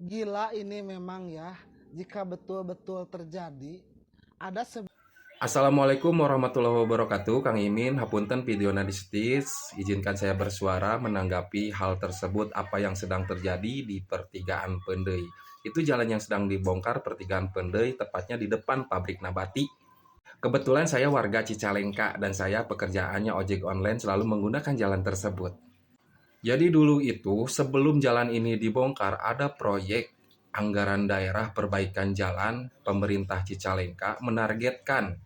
Gila ini memang ya, jika betul-betul terjadi, ada Assalamualaikum warahmatullahi wabarakatuh. Kang Imin, hapunten videona distis. Izinkan saya bersuara menanggapi hal tersebut apa yang sedang terjadi di pertigaan Pendei. Itu jalan yang sedang dibongkar pertigaan Pendei, tepatnya di depan pabrik Nabati. Kebetulan saya warga Cicalengka dan saya pekerjaannya ojek online selalu menggunakan jalan tersebut. Jadi dulu itu sebelum jalan ini dibongkar ada proyek anggaran daerah perbaikan jalan pemerintah Cicalengka menargetkan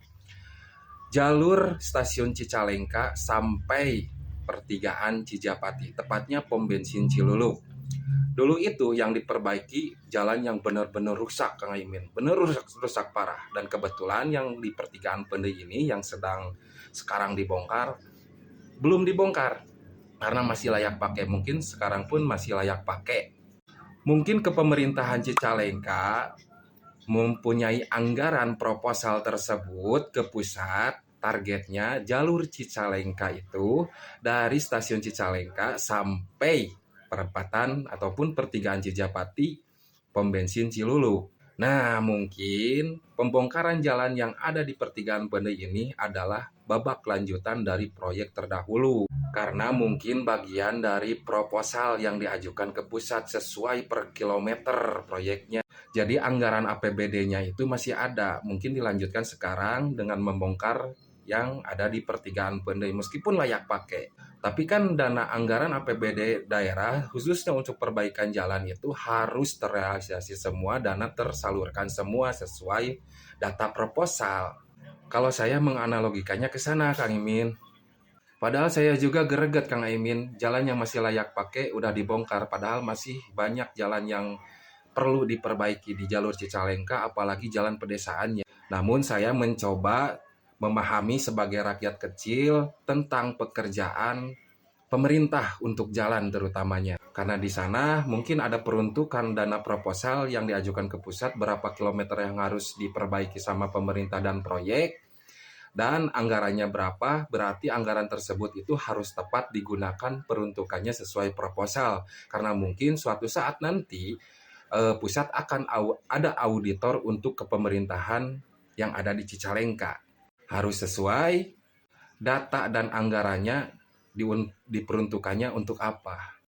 jalur stasiun Cicalengka sampai pertigaan Cijapati, tepatnya pom bensin Ciluluk. Dulu itu yang diperbaiki jalan yang benar-benar rusak, Kang Imin. Benar rusak parah. Dan kebetulan yang di pertigaan Pendei ini yang sedang sekarang dibongkar, belum dibongkar. Karena masih layak pakai. Mungkin sekarang pun masih layak pakai. Mungkin ke pemerintahan Cicalengka mempunyai anggaran proposal tersebut ke pusat. Targetnya jalur Cicalengka itu dari stasiun Cicalengka sampai perempatan ataupun pertigaan Cijapati pom bensin Cilulu. Nah, mungkin pembongkaran jalan yang ada di pertigaan Pendei ini adalah babak lanjutan dari proyek terdahulu. Karena mungkin bagian dari proposal yang diajukan ke pusat sesuai per kilometer proyeknya. Jadi anggaran APBD-nya itu masih ada. Mungkin dilanjutkan sekarang dengan membongkar yang ada di pertigaan Pendei meskipun layak pakai. Tapi kan dana anggaran APBD daerah khususnya untuk perbaikan jalan itu harus terrealisasi semua, dana tersalurkan semua sesuai data proposal. Kalau saya menganalogikannya ke sana, Kang Imin. Padahal saya juga greget, Kang Imin. Jalan yang masih layak pakai udah dibongkar, padahal masih banyak jalan yang perlu diperbaiki di jalur Cicalengka, apalagi jalan pedesaannya. Namun saya mencoba memahami sebagai rakyat kecil tentang pekerjaan pemerintah untuk jalan terutamanya. Karena di sana mungkin ada peruntukan dana proposal yang diajukan ke pusat berapa kilometer yang harus diperbaiki sama pemerintah dan proyek, dan anggarannya berapa, berarti anggaran tersebut itu harus tepat digunakan peruntukannya sesuai proposal. Karena mungkin suatu saat nanti pusat akan ada auditor untuk kepemerintahan yang ada di Cicalengka. Harus sesuai data dan anggarannya diperuntukannya untuk apa.